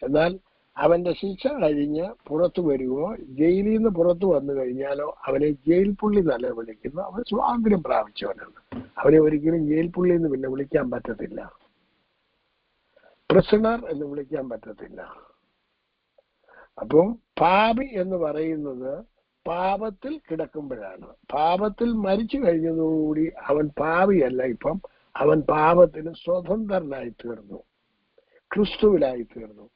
എന്നാൽ അവന്റെ ശിക്ഷ കഴിഞ്ഞ് പുറത്തു വരുവോ, ജയിലിൽ നിന്ന് പുറത്തു വന്നു കഴിഞ്ഞാലോ അവനെ ജയിൽ പുള്ളി എന്നല്ല വിളിക്കുന്നു. അവൻ സ്വാതന്ത്ര്യം പ്രാപിച്ചവനാണ്. അവനെ ഒരിക്കലും ജയിൽ പുള്ളി എന്ന് പിന്നെ വിളിക്കാൻ പറ്റത്തില്ല. പ്രിസണർ എന്ന് വിളിക്കാൻ പറ്റത്തില്ല. അപ്പം പാപി എന്ന് പറയുന്നത് പാപത്തിൽ കിടക്കുമ്പോഴാണ്. പാപത്തിൽ മരിച്ചു കഴിഞ്ഞതോടുകൂടി അവൻ പാപിയല്ല, ഇപ്പം അവൻ പാപത്തിന് സ്വതന്ത്രനായി തീർന്നു, ക്രിസ്തുവിലായി തീർന്നു.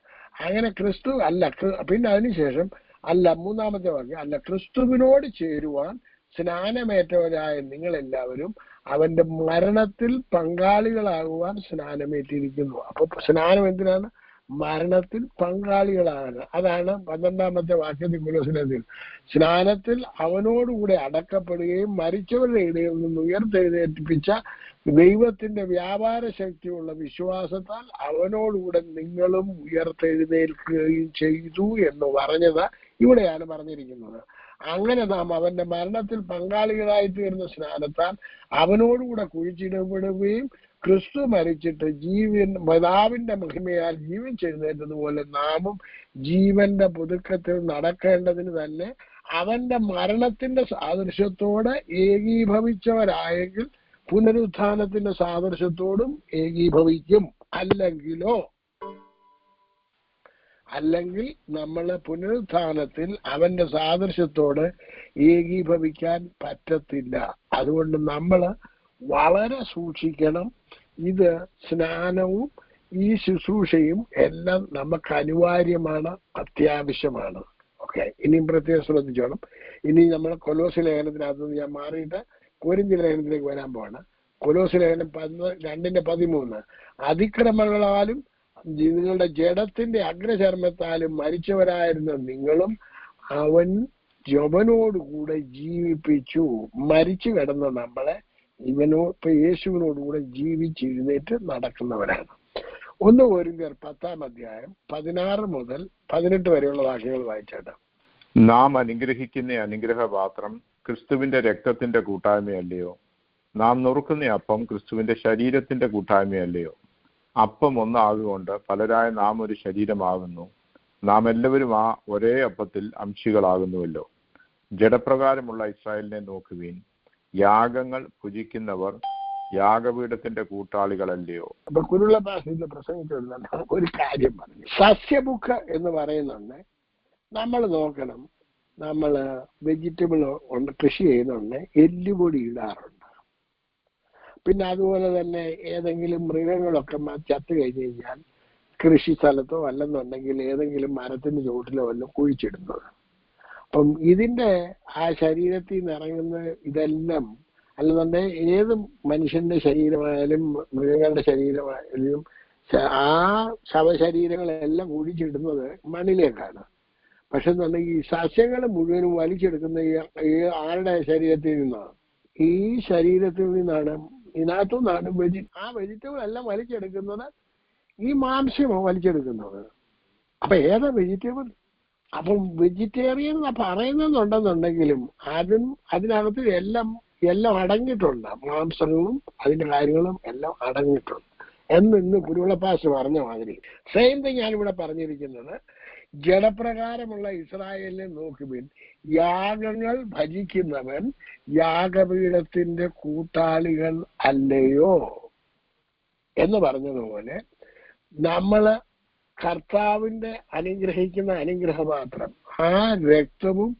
അങ്ങനെ ക്രിസ്തു അല്ല, പിന്നെ അതിനുശേഷം അല്ല, മൂന്നാമത്തെ വാക്യം, അല്ല ക്രിസ്തുവിനോട് ചേരുവാൻ സ്നാനമേറ്റവരായ നിങ്ങളെല്ലാവരും അവന്റെ മരണത്തിൽ പങ്കാളികളാകുവാൻ സ്നാനമേറ്റിരിക്കുന്നു. അപ്പൊ സ്നാനം എന്തിനാണ്? മരണത്തിൽ പങ്കാളികളാണ്. അതാണ് 12ാമത്തെ വാക്യത്തിൽ കൊലോസ്യർ സ്നാനത്തിൽ അവനോടുകൂടെ അടക്കപ്പെടുകയും മരിച്ചവരുടെ ഇടയിൽ നിന്ന് ഉയർത്തെഴുന്നേൽപ്പിച്ച ദൈവത്തിന്റെ വ്യാപാര ശക്തിയുള്ള വിശ്വാസത്താൽ അവനോടുകൂടെ നിങ്ങളും ഉയർത്തെഴുന്നേൽക്കുകയും ചെയ്തു എന്ന് പറഞ്ഞത് ഇവിടെയാണ് പറഞ്ഞിരിക്കുന്നത്. അങ്ങനെ നാം അവന്റെ മരണത്തിൽ പങ്കാളികളായി തീർന്ന സ്നാനത്താൽ അവനോടുകൂടെ കുഴിച്ചിടപ്പെടുകയും ക്രിസ്തു മരിച്ചിട്ട് പിതാവിന്റെ മഹിമയാൽ ജീവിച്ചെഴുന്നേറ്റതുപോലെ നാമും ജീവന്റെ പുതുക്കത്തിൽ നടക്കേണ്ടതിന് തന്നെ അവന്റെ മരണത്തിന്റെ സാദൃശ്യത്തോടെ ഏകീഭവിച്ചവരായെങ്കിൽ പുനരുത്ഥാനത്തിന്റെ സാദൃശ്യത്തോടും ഏകീഭവിക്കും. അല്ലെങ്കിൽ നമ്മള് പുനരുത്ഥാനത്തിൽ അവന്റെ സാദൃശ്യത്തോട് ഏകീഭവിക്കാൻ പറ്റത്തില്ല. അതുകൊണ്ട് നമ്മള് വളരെ സൂക്ഷിക്കണം. ഇത് സ്നാനവും ഈ ശുശ്രൂഷയും എല്ലാം നമുക്ക് അനിവാര്യമാണ്, അത്യാവശ്യമാണ്. ഓക്കെ, ഇനിയും പ്രത്യേകം ശ്രദ്ധിച്ചോണം. ഇനി നമ്മൾ കൊലോസ്യ ലേഖനത്തിനകത്ത് ഞാൻ മാറിയിട്ട് കൊരിന്ത്യർ ലേഖനത്തിലേക്ക് വരാൻ പോവാണ്. കൊലോസ്യ ലേഖനം 2:13 അതിക്രമങ്ങളാലും നിങ്ങളുടെ ജഡത്തിന്റെ അഗ്രചർമ്മത്താലും മരിച്ചവരായിരുന്ന നിങ്ങളും അവൻ ജവനോടുകൂടെ ജീവിപ്പിച്ചു. മരിച്ചു കിടന്ന നമ്മളെ യേശുവിനോടുകൂടെ ജീവിച്ചെഴുന്നേറ്റ് നടക്കുന്നവരാണ്. 1 കൊരിന്ത്യർ 10-16 മുതൽ 18 വരെയുള്ള വാക്യങ്ങൾ വായിച്ചാട്ട്. നാം അനുഗ്രഹിക്കുന്ന അനുഗ്രഹപാത്രം ക്രിസ്തുവിന്റെ രക്തത്തിന്റെ കൂട്ടായ്മയല്ലയോ? നാം നുറുക്കുന്ന അപ്പം ക്രിസ്തുവിന്റെ ശരീരത്തിന്റെ കൂട്ടായ്മയല്ലയോ? അപ്പം ഒന്നാകുകൊണ്ട് പലരായ നാം ഒരു ശരീരമാകുന്നു. നാം എല്ലാവരും ആ ഒരേ അപ്പത്തിൽ അംശികളാകുന്നുവല്ലോ. ജഡപ്രകാരമുള്ള ഇസ്രായേലിനെ നോക്കുവീൻ. യാഗങ്ങൾ ഭുജിക്കുന്നവർ യാഗപീഠത്തിന്റെ കൂട്ടാളികളല്ലയോ? അപ്പൊ കുരുള്ള ഭാഷയിൽ പ്രസംഗിച്ചുകൊടുത്ത ഒരു കാര്യം പറഞ്ഞു. സസ്യബുക്ക് എന്ന് പറയുന്നുണ്ട്. നമ്മൾ നോക്കണം, നമ്മള് വെജിറ്റബിൾ കൃഷി ചെയ്യുന്നുണ്ട്, എല്ലുപൊടി ഇടാറുണ്ട്. പിന്നെ അതുപോലെ തന്നെ ഏതെങ്കിലും മൃഗങ്ങളൊക്കെ ചത്തു കഴിഞ്ഞ് കഴിഞ്ഞാൽ കൃഷി സ്ഥലത്തോ അല്ലെന്നുണ്ടെങ്കിൽ ഏതെങ്കിലും മരത്തിന്റെ ചുവട്ടിലോ വല്ലതും കുഴിച്ചിടുന്നത്. അപ്പം ഇതിന്റെ ആ ശരീരത്തിൽ നിന്ന് ഇറങ്ങുന്ന ഇതെല്ലാം അല്ലെന്നുണ്ടെങ്കിൽ ഏത് മനുഷ്യന്റെ ശരീരമായാലും മൃഗങ്ങളുടെ ശരീരമായാലും ആ ശവശരീരങ്ങളെല്ലാം കുഴിച്ചിടുന്നത് മണ്ണിലേക്കാണ്. പക്ഷെ എന്നുണ്ടെങ്കിൽ ഈ സസ്യങ്ങൾ മുഴുവനും വലിച്ചെടുക്കുന്ന ആരുടെ ശരീരത്തിൽ നിന്നാണ്? ഈ ശരീരത്തിൽ നിന്നാണ്. ഇതിനകത്തുനിന്നാണ് ആ വെജിറ്റബിൾ എല്ലാം വലിച്ചെടുക്കുന്നത്, ഈ മാംസമാണ് വലിച്ചെടുക്കുന്നത്. അപ്പൊ ഏതാ വെജിറ്റബിൾ? അപ്പം വെജിറ്റേറിയൻ പറയുന്നുണ്ടെന്നുണ്ടെങ്കിലും അതിനകത്ത് എല്ലാം അടങ്ങിയിട്ടുണ്ട്. മാംസങ്ങളും അതിന്റെ കാര്യങ്ങളും എല്ലാം അടങ്ങിയിട്ടുണ്ട് എന്ന് ഇന്ന് കുരുവിള പാസ്റ്റർ പറഞ്ഞ മാതിരി സെയിം തിങ് ഞാനിവിടെ പറഞ്ഞിരിക്കുന്നത്. ജഡപ്രകാരമുള്ള ഇസ്രായേലിനെ നോക്കുവിൻ. യാഗങ്ങൾ ഭജിക്കുന്നവൻ യാഗപീഠത്തിന്റെ കൂട്ടാളികൾ അല്ലയോ എന്ന് പറഞ്ഞതുപോലെ നമ്മള് കർത്താവിന്റെ അനുഗ്രഹിക്കുന്ന അനുഗ്രഹപാത്രം, ആ രക്തവും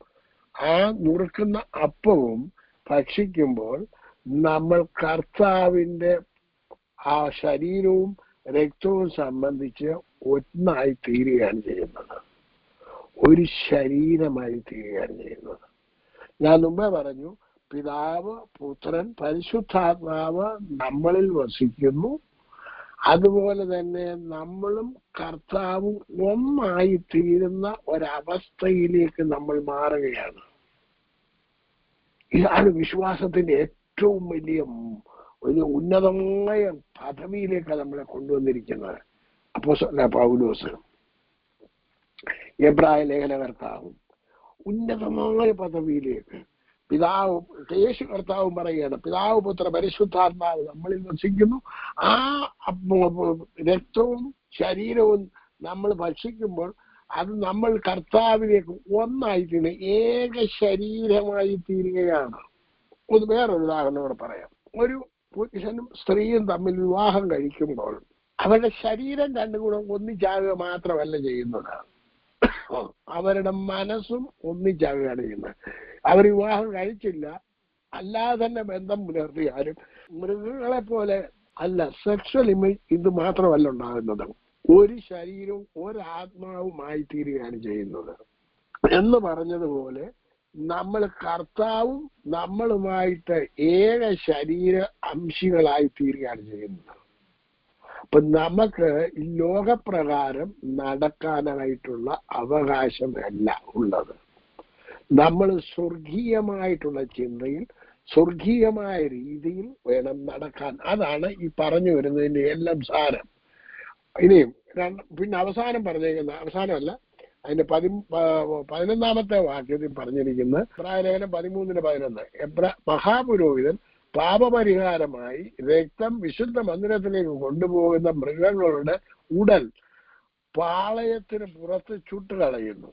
ആ നുറുക്കുന്ന അപ്പവും ഭക്ഷിക്കുമ്പോൾ നമ്മൾ കർത്താവിന്റെ ആ ശരീരവും രക്തവും സംബന്ധിച്ച് ഒന്നായി തീരുകയാണ് ചെയ്യുന്നത്. ഒരു ശരീരമായി തീരുകയാണ് ചെയ്യുന്നത്. ഞാൻ മുമ്പേ പറഞ്ഞു, പിതാവ്, പുത്രൻ, പരിശുദ്ധാത്മാവ് നമ്മളിൽ വസിക്കുന്നു. അതുപോലെ തന്നെ നമ്മളും കർത്താവും ഒന്നായി തീരുന്ന ഒരവസ്ഥയിലേക്ക് നമ്മൾ മാറുകയാണ്. ഇതാണ് വിശ്വാസത്തിന്റെ ഏറ്റവും വലിയ ഒരു ഉന്നതമായ പദവിയിലേക്ക് നമ്മളെ കൊണ്ടുവന്നിരിക്കുന്നത്. അപ്പോസ്തലനായ പൗലോസ്, എബ്രായ ലേഖനകർത്താവും ഉന്നതമായ പദവിയിലേക്ക് പിതാവ് യേശു കർത്താവും പറയുകയാണ്, പിതാവ്, പുത്ര, പരിശുദ്ധാത്മാവ് നമ്മളിൽ വസിക്കുന്നു. ആ രക്തവും ശരീരവും നമ്മൾ ഭക്ഷിക്കുമ്പോൾ അത് നമ്മൾ കർത്താവിലേക്ക് ഒന്നായി തീരുക, ഏക ശരീരമായി തീരുകയാണ്. വേറൊരു ഉദാഹരണം കൂടെ പറയാം. ഒരു പുരുഷനും സ്ത്രീയും തമ്മിൽ വിവാഹം കഴിക്കുമ്പോൾ അവരുടെ ശരീരം രണ്ടും കൂടെ ഒന്നിച്ചാകുക മാത്രമല്ല ചെയ്യുന്നത്, അവരുടെ മനസ്സും ഒന്നിച്ചാകുകയാണ് ചെയ്യുന്നത്. അവർ വിവാഹം കഴിച്ചില്ല, അല്ലാതെ തന്നെ ബന്ധം പുലർത്തിയാലും മൃഗങ്ങളെ പോലെ അല്ല. സെക്ഷൽ ഇമേജ് ഇത് മാത്രമല്ല ഉണ്ടാകുന്നത്, ഒരു ശരീരവും ഒരാത്മാവുമായി തീരുകയാണ് ചെയ്യുന്നത്. എന്ന് പറഞ്ഞതുപോലെ നമ്മൾ കർത്താവും നമ്മളുമായിട്ട് ഏക ശരീര അംശികളായി തീരുകയാണ് ചെയ്യുന്നത്. അപ്പൊ നമുക്ക് ഈ ലോകപ്രകാരം നടക്കാനായിട്ടുള്ള അവകാശമല്ല ഉള്ളത്. നമ്മൾ സ്വർഗീയമായിട്ടുള്ള ചിന്തയിൽ സ്വർഗീയമായ രീതിയിൽ വേണം നടക്കാൻ. അതാണ് ഈ പറഞ്ഞു വരുന്നതിന്റെ എല്ലാം സാരം. ഇനിയും പിന്നെ അവസാനം പറഞ്ഞേക്കുന്ന, അവസാനമല്ല, അതിന്റെ 11-ാമത്തെ വാക്യത്തിൽ പറഞ്ഞിരിക്കുന്നത് ഇബ്രായലേഖനം 13:11 മഹാപുരോഹിതൻ പാപപരിഹാരമായി രക്തം വിശുദ്ധ മന്ദിരത്തിലേക്ക് കൊണ്ടുപോകുന്ന മൃഗങ്ങളുടെ ഉടൽ പാളയത്തിന് പുറത്ത് ചുട്ടുകളയുന്നു.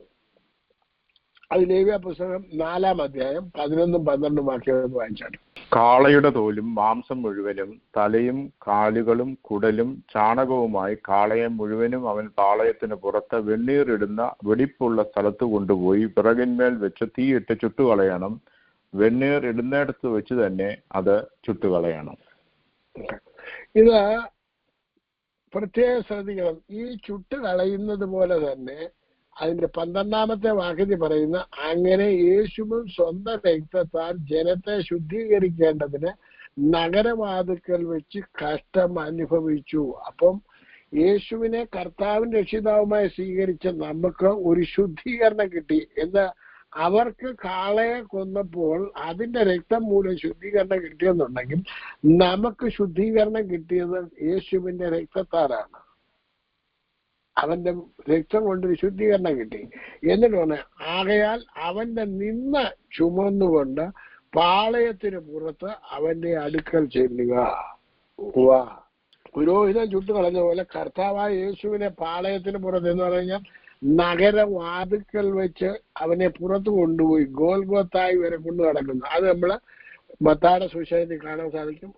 അത് ലേവ്യ പുസ്തകം 4-ാം അധ്യായം 11-12 വാക്യം വായിച്ചാണ്. കാളയുടെ തോലും മാംസം മുഴുവനും തലയും കാലുകളും കുടലും ചാണകവുമായി കാളയെ മുഴുവനും അവൻ പാളയത്തിന് പുറത്ത് വെണ്ണീറിടുന്ന വെടിപ്പുള്ള സ്ഥലത്ത് കൊണ്ടുപോയി വിറകിന്മേൽ വെച്ച് തീയിട്ട് ചുട്ടുകളയണം. വെണ്ണീർ ഇടുന്നിടത്ത് വെച്ച് തന്നെ അത് ചുട്ടുകളയണം. ഇത് പ്രത്യേകം ശ്രദ്ധിക്കണം. ഈ ചുട്ടുകളയുന്നത് പോലെ തന്നെ അതിന്റെ 12-ാമത്തെ വാക്യത്തിൽ പറയുന്ന, അങ്ങനെ യേശുവും സ്വന്തം രക്തത്താൽ ജനത്തെ ശുദ്ധീകരിക്കേണ്ടതിന് നഗരവാതിക്കൽ വെച്ച് കഷ്ടം അനുഭവിച്ചു. അപ്പം യേശുവിനെ കർത്താവിന്റെ രക്ഷിതാവുമായി സ്വീകരിച്ച നമുക്ക് ഒരു ശുദ്ധീകരണം കിട്ടി. എന്ന് അവർക്ക് കാളയെ കൊന്നപ്പോൾ അതിന്റെ രക്തം മൂലം ശുദ്ധീകരണം കിട്ടിയെന്നുണ്ടെങ്കിൽ നമുക്ക് ശുദ്ധീകരണം കിട്ടിയത് യേശുവിന്റെ രക്തത്താലാണ്. അവന്റെ രക്തം കൊണ്ട് ശുദ്ധീകരണം കിട്ടി. എന്നിട്ടാണ് ആകയാൽ അവന്റെ നിന്ന ചുമന്നുകൊണ്ട് പാളയത്തിന് പുറത്ത് അവന്റെ അടുക്കൽ ചെല്ലുക. പുരോഹിതൻ ചുട്ടുകളഞ്ഞ പോലെ കർത്താവായ യേശുവിനെ പാളയത്തിന് പുറത്ത് എന്ന് പറഞ്ഞാൽ നഗരവാതിക്കൽ വെച്ച് അവനെ പുറത്ത് കൊണ്ടുപോയി ഗോൽഗോത്തായി വരെ കൊണ്ടു നടക്കുന്നു. അത് നമ്മള് മത്തായിയുടെ സുവിശേഷത്തിൽ കാണാൻ സാധിക്കും.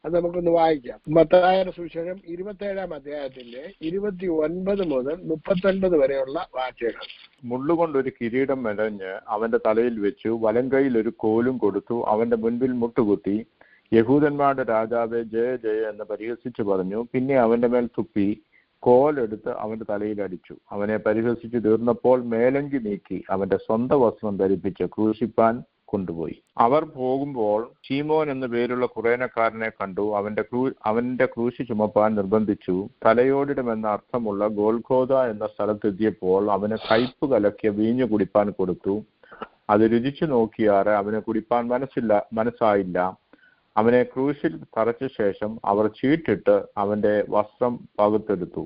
അത് നമുക്കൊന്ന് വായിക്കാം. മത്തായിയുടെ സുവിശേഷം 27-ാം അധ്യായത്തിന്റെ 29 മുതൽ 39 വരെയുള്ള വാക്യങ്ങൾ. മുള്ളുകൊണ്ടൊരു കിരീടം മെടഞ്ഞ് അവന്റെ തലയിൽ വെച്ചു, വലം കൈയിൽ ഒരു കോലും കൊടുത്തു, അവന്റെ മുൻപിൽ മുട്ടുകുത്തി, യഹൂദന്മാരുടെ രാജാവേ ജയ ജയ എന്ന് പരിഹസിച്ചു പറഞ്ഞു. പിന്നെ അവന്റെ മേൽ തുപ്പി കോലെടുത്ത് അവന്റെ തലയിൽ അടിച്ചു. അവനെ പരിഹസിച്ചു തീർന്നപ്പോൾ മേലങ്കി നീക്കി അവന്റെ സ്വന്തം വസ്ത്രം ധരിപ്പിച്ച് ക്രൂശിപ്പാൻ കൊണ്ടുപോയി. അവർ പോകുമ്പോൾ ശീമോൻ എന്നു പേരുള്ള കുറേനക്കാരനെ കണ്ടു. അവന്റെ ക്രൂശി ചുമപ്പാൻ നിർബന്ധിച്ചു. തലയോടിടമെന്ന അർത്ഥമുള്ള ഗോൽഗോഥ എന്ന സ്ഥലത്തെത്തിയപ്പോൾ അവന് കയ്പ് കലക്കിയ വീഞ്ഞു കുടിപ്പാൻ കൊടുത്തു. അത് രുചിച്ചു നോക്കിയാറ് അവന് കുടിപ്പാൻ മനസ്സായില്ല. അവനെ ക്രൂശിൽ തറച്ച ശേഷം അവർ ചീട്ടിട്ട് അവന്റെ വസ്ത്രം പകുത്തെടുത്തു.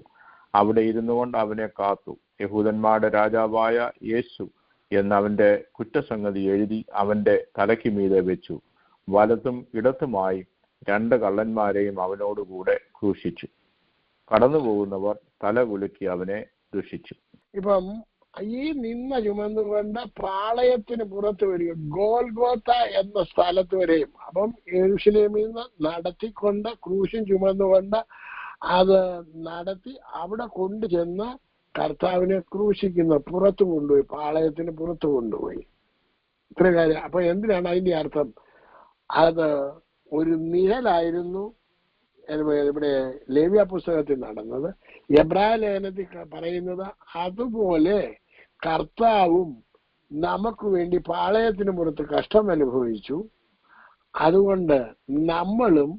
അവിടെ ഇരുന്നു കൊണ്ട് അവനെ കാത്തു. യഹൂദന്മാരുടെ രാജാവായ യേശു എന്ന് അവന്റെ കുറ്റസംഗതി എഴുതി അവന്റെ തലയ്ക്ക് മീതെ വെച്ചു. വലത്തും ഇടത്തുമായി 2 കള്ളന്മാരെയും അവനോടുകൂടെ ക്രൂശിച്ചു. കടന്നു പോകുന്നവർ തല കുലുക്കി അവനെ ദുഷിച്ചു. ഇപ്പം ഈ നിന്ന ചുമന്നുകൊണ്ട് പാളയത്തിന് പുറത്ത് വരിക ഗോൽഗോത്ത എന്ന സ്ഥലത്ത് വരെയും. അപ്പം യെരൂശലേമിൽ നിന്ന് നടത്തിക്കൊണ്ട് ക്രൂശും ചുമന്നുകൊണ്ട് അത് നടത്തി അവിടെ കൊണ്ടുചെന്ന് കർത്താവിനെ ക്രൂശിക്കുന്ന പുറത്തു കൊണ്ടുപോയി, പാളയത്തിന് പുറത്തു കൊണ്ടുപോയി. ഇത്ര കാര്യം. അപ്പൊ എന്തിനാണ് അതിന്റെ അർത്ഥം? അത് ഒരു നിഴലായിരുന്നു ഇവിടെ ലേവ്യ പുസ്തകത്തിൽ നടന്നത്. എബ്രായ ലേഖനത്തിൽ പറയുന്നത് അതുപോലെ കർത്താവും നമുക്ക് വേണ്ടി പാളയത്തിന് പുറത്ത് കഷ്ടം അനുഭവിച്ചു. അതുകൊണ്ട് നമ്മളും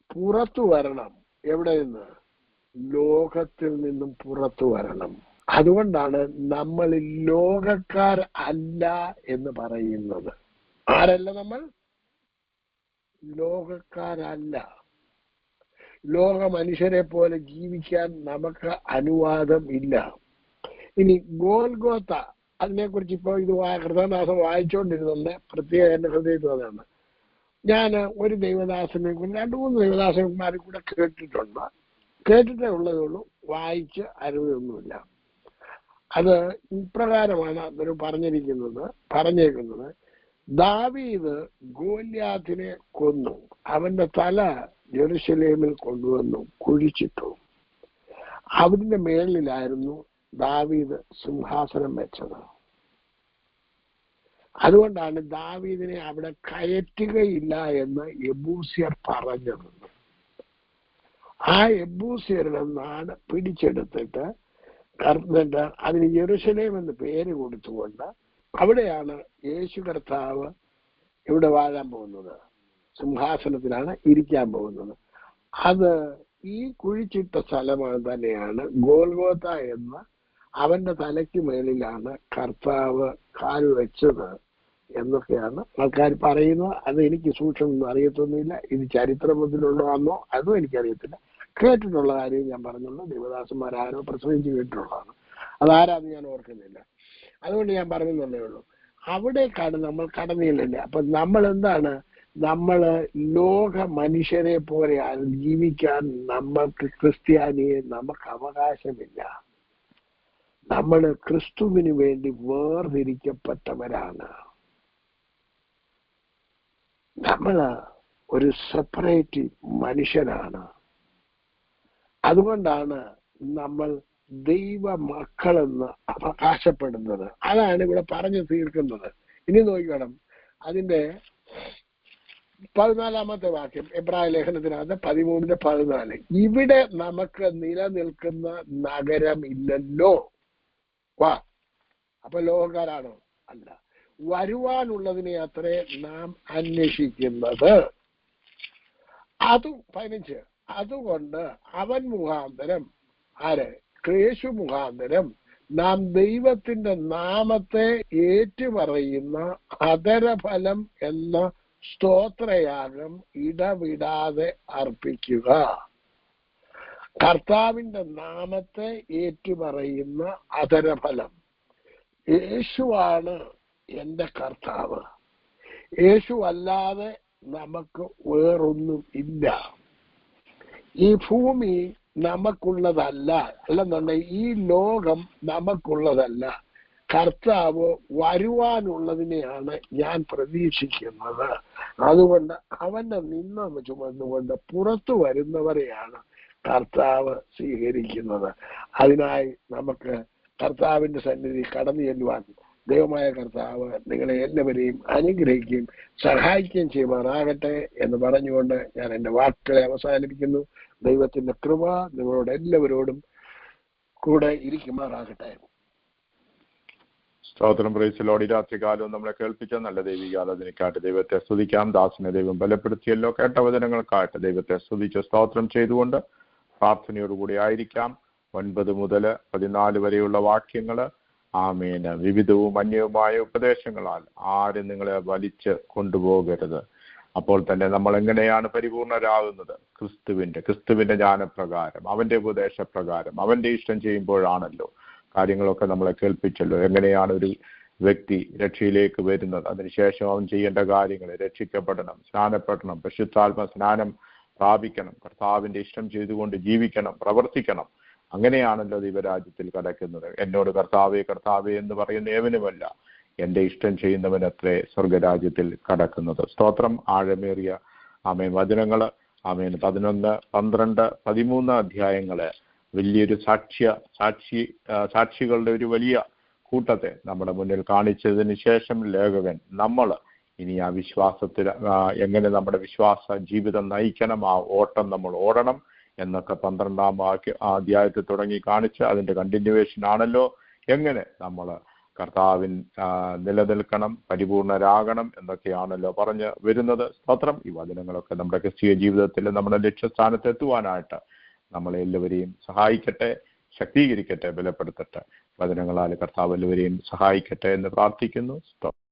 പുറത്തു വരണം. എവിടെ നിന്ന്? ലോകത്തിൽ നിന്നും പുറത്തു വരണം. അതുകൊണ്ടാണ് നമ്മൾ ലോകക്കാർ അല്ല എന്ന് പറയുന്നത്. ആരല്ല നമ്മൾ? ലോകക്കാരല്ല. ലോക മനുഷ്യരെ പോലെ ജീവിക്കാൻ നമുക്ക് അനുവാദം ഇല്ല. ഇനി ഗോൽഗോത്ത, അതിനെക്കുറിച്ച് ഇപ്പോൾ ഇത് കൃതദാസം വായിച്ചുകൊണ്ടിരുന്നുണ്ട്. പ്രത്യേക എന്റെ ഹൃദയത്തിൽ അതാണ്. ഞാൻ ഒരു ദൈവദാസനെ കൂടെ 2-3 ദൈവദാസന്മാരെ കൂടെ കേട്ടിട്ടേ ഉള്ളതേ വായിച്ച് അറിവൊന്നുമില്ല. അത് ഇപ്രകാരമാണ് അവർ പറഞ്ഞേക്കുന്നത്. ദാവീദ് ഗോലിയാത്തിനെ കൊന്നു. അവന്റെ തല ജെറുസലേമിൽ കൊണ്ടുവന്നു കുഴിച്ചിട്ടു. അതിന്റെ മേളിലായിരുന്നു ദാവീദ് സിംഹാസനം വെച്ചത്. അതുകൊണ്ടാണ് ദാവീദിനെ അവിടെ കയറ്റുകയില്ല എന്ന് യെബൂസ്യർ പറഞ്ഞത്. ആ യെബൂസ്യരുടെ നാട് പിടിച്ചെടുത്തിട്ട് അതിന് യെരുശലേം എന്ന് പേര് കൊടുത്തുകൊണ്ട് അവിടെയാണ് യേശു കർത്താവ് ഇവിടെ വാഴാൻ പോകുന്നത്, സിംഹാസനത്തിലാണ് ഇരിക്കാൻ പോകുന്നത്. അത് ഈ കുഴിച്ചിട്ട സ്ഥലമാണ് തന്നെയാണ് ഗോൽഗോത്ത എന്ന അവന്റെ തലയ്ക്ക് മേളിലാണ് കർത്താവ് കാൽ വെച്ചത് എന്നൊക്കെയാണ് ആൾക്കാർ പറയുന്നത്. അത് എനിക്ക് സൂക്ഷ്മമൊന്നും അറിയത്തൊന്നുമില്ല. ഇത് ചരിത്രത്തിലുള്ളതാണോ അതും എനിക്കറിയത്തില്ല. കേട്ടിട്ടുള്ള കാര്യം ഞാൻ പറഞ്ഞുള്ളൂ. ദേവദാസന്മാരാരോ പ്രസംഗിച്ച് കേട്ടിട്ടുള്ളതാണ്. അതാരാന്ന് ഞാൻ ഓർക്കുന്നില്ല. അതുകൊണ്ട് ഞാൻ പറഞ്ഞതേ ഉള്ളൂ. അവിടേക്കാണ് നമ്മൾ കടന്നില്ലേ. അപ്പൊ നമ്മൾ എന്താണ്, നമ്മള് ലോക മനുഷ്യരെ പോലെ ജീവിക്കാൻ നമ്മൾക്ക് ക്രിസ്ത്യാനിയെ നമുക്ക് അവകാശമില്ല. നമ്മൾ ക്രിസ്തുവിന് വേണ്ടി വേർതിരിക്കപ്പെട്ടവരാണ്. നമ്മള് ഒരു സെപ്പറേറ്റ് മനുഷ്യനാണ്. അതുകൊണ്ടാണ് നമ്മൾ ദൈവ മക്കളെന്ന് അവകാശപ്പെടുന്നത്. അതാണ് ഇവിടെ പറഞ്ഞു തീർക്കുന്നത്. ഇനി നോക്കണം, അതിന്റെ 14-ാമത്തെ വാക്യം എബ്രായ ലേഖനത്തിനകത്ത് 13:14. ഇവിടെ നമുക്ക് നിലനിൽക്കുന്ന നഗരം ഇല്ലല്ലോ. വാ, അപ്പൊ ലോകക്കാരാണോ? അല്ല, വരുവാനുള്ളതിനെ അത്രേ നാം അന്വേഷിക്കുന്നത്. അതും 15. അതുകൊണ്ട് അവൻ മുഖാന്തരം, ആര്? യേശു മുഖാന്തരം നാം ദൈവത്തിന്റെ നാമത്തെ ഏറ്റുപറയുന്ന അധരഫലം എന്ന സ്തോത്രയാഗം ഇടവിടാതെ അർപ്പിക്കുക. കർത്താവിന്റെ നാമത്തെ ഏറ്റുപറയുന്ന അധരഫലം. യേശുവാണ് എന്റെ കർത്താവ്. യേശു അല്ലാതെ നമുക്ക് വേറൊന്നും ഇല്ല. ഈ ഭൂമി നമുക്കുള്ളതല്ല, അല്ലെന്നുണ്ടെങ്കിൽ ഈ ലോകം നമുക്കുള്ളതല്ല. കർത്താവ് വരുവാനുള്ളതിനെയാണ് ഞാൻ പ്രതീക്ഷിക്കുന്നത്. അതുകൊണ്ട് അവന്റെ നിന്ന ചുമന്നുകൊണ്ട് പുറത്തു വരുന്നവരെയാണ് കർത്താവ് സ്വീകരിക്കുന്നത്. അതിനായി നമുക്ക് കർത്താവിന്റെ സന്നിധി കടന്നു ചെല്ലുവാൻ ദൈവമായ കർത്താവ് നിങ്ങളെ എല്ലാവരെയും അനുഗ്രഹിക്കുകയും സഹായിക്കുകയും ചെയ്യുമാറാകട്ടെ എന്ന് പറഞ്ഞുകൊണ്ട് ഞാൻ എൻ്റെ വാക്കുകളെ അവസാനിപ്പിക്കുന്നു. ദൈവത്തിന്റെ കൃപ നിങ്ങളോട് എല്ലാവരോടും കൂടെ ഇരിക്കുമാറാകട്ടെ. സ്തോത്രം. Praise the Lord. രാത്രികാലവും നമ്മളെ കേൾപ്പിച്ച നല്ല ദൈവികാലോചനയ്ക്കായിട്ട് ദൈവത്തെ സ്തുതിക്കാം. ദാസനെ ദൈവം ബലപ്പെടുത്തിയല്ലോ. കേട്ട വചനങ്ങൾക്കായിട്ട് ദൈവത്തെ സ്തുതിച്ച് സ്തോത്രം ചെയ്തുകൊണ്ട് പ്രാർത്ഥനയോടുകൂടി ആയിരിക്കാം. 9 മുതൽ 14 വരെയുള്ള വാക്യങ്ങൾ ആമേന് വിവിധവും അന്യവുമായ ഉപദേശങ്ങളാൽ ആരും നിങ്ങളെ വലിച്ച് കൊണ്ടുപോകരുത്. അപ്പോൾ തന്നെ നമ്മൾ എങ്ങനെയാണ് പരിപൂർണരാകുന്നത്? ക്രിസ്തുവിന്റെ ജ്ഞാനപ്രകാരം, അവന്റെ ഉപദേശപ്രകാരം, അവന്റെ ഇഷ്ടം ചെയ്യുമ്പോഴാണല്ലോ. കാര്യങ്ങളൊക്കെ നമ്മളെ കേൾപ്പിച്ചല്ലോ. എങ്ങനെയാണ് ഒരു വ്യക്തി രക്ഷയിലേക്ക് വരുന്നത്, അതിനുശേഷം അവൻ ചെയ്യേണ്ട കാര്യങ്ങൾ, രക്ഷിക്കപ്പെടണം, സ്നാനപ്പെടണം, പരിശുദ്ധാത്മ സ്നാനം പ്രാപിക്കണം, കർത്താവിന്റെ ഇഷ്ടം ചെയ്തുകൊണ്ട് ജീവിക്കണം, പ്രവർത്തിക്കണം. അങ്ങനെയാണല്ലോ ദൈവരാജ്യത്തിൽ കടക്കുന്നത്. എന്നോട് കർത്താവേ കർത്താവേ എന്ന് പറയുന്ന ഏവനുമല്ല, എന്റെ ഇഷ്ടം ചെയ്യുന്നവനത്രേ സ്വർഗരാജ്യത്തിൽ കടക്കുന്നത്. സ്തോത്രം. ആഴമേറിയ ആമേൻ വചനങ്ങള് ആമേൻ 11, 12, 13 അധ്യായങ്ങള് വലിയൊരു സാക്ഷികളുടെ ഒരു വലിയ കൂട്ടത്തെ നമ്മുടെ മുന്നിൽ കാണിച്ചതിന് ശേഷം ലേഖകൻ നമ്മൾ ഇനി ആ വിശ്വാസത്തിൽ എങ്ങനെ നമ്മുടെ വിശ്വാസ ജീവിതം നയിക്കണം, ആ ഓട്ടം നമ്മൾ ഓടണം എന്നൊക്കെ 12-ാം അധ്യായത്തിൽ തുടങ്ങി കാണിച്ച് അതിന്റെ കണ്ടിന്യൂവേഷൻ ആണല്ലോ എങ്ങനെ നമ്മൾ കർത്താവിൻ നിലനിൽക്കണം, പരിപൂർണരാകണം എന്നൊക്കെയാണല്ലോ പറഞ്ഞ് വരുന്നത്. സ്തോത്രം. ഈ വചനങ്ങളൊക്കെ നമ്മുടെ ക്രിസ്തീയ ജീവിതത്തിൽ നമ്മുടെ ലക്ഷ്യസ്ഥാനത്ത് എത്തുവാനായിട്ട് നമ്മളെ എല്ലാവരെയും സഹായിക്കട്ടെ, ശക്തീകരിക്കട്ടെ, ബലപ്പെടുത്തട്ടെ. വചനങ്ങളാൽ കർത്താവ് എല്ലാവരെയും സഹായിക്കട്ടെ എന്ന് പ്രാർത്ഥിക്കുന്നു. സ്തോത്രം.